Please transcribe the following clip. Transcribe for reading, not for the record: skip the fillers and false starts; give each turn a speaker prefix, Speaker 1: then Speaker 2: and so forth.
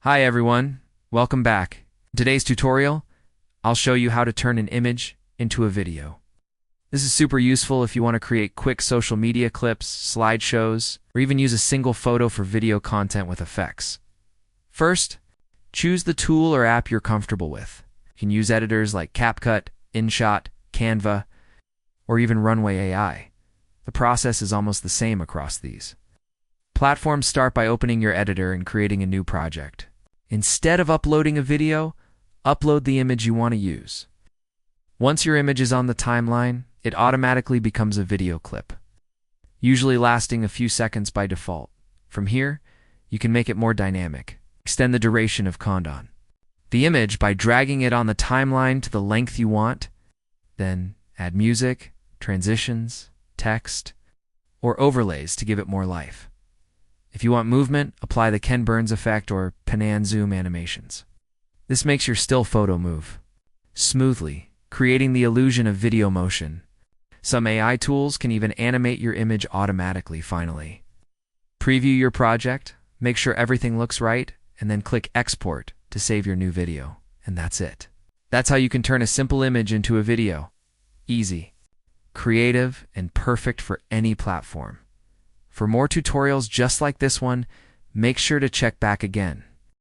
Speaker 1: Hi everyone, welcome back. In today's tutorial, I'll show you how to turn an image into a video. This is super useful if you want to create quick social media clips, slideshows, or even use a single photo for video content with effects. First, choose the tool or app you're comfortable with. You can use editors like CapCut, InShot, Canva, or even Runway AI. The process is almost the same across these. Platforms start by opening your editor and creating a new project. Instead of uploading a video, upload the image you want to use. Once your image is on the timeline, it automatically becomes a video clip, usually lasting a few seconds by default. From here, you can make it more dynamic. Extend the duration of content. The image by dragging it on the timeline to the length you want, then add music, transitions, text, or overlays to give it more life. If you want movement, apply the Ken Burns effect or pan and zoom animations. This makes your still photo move smoothly, creating the illusion of video motion. Some AI tools can even animate your image automatically. Finally, preview your project, make sure everything looks right, and then click Export to save your new video. And that's it. That's how you can turn a simple image into a video. Easy, creative, and perfect for any platform. For more tutorials just like this one, make sure to check back again.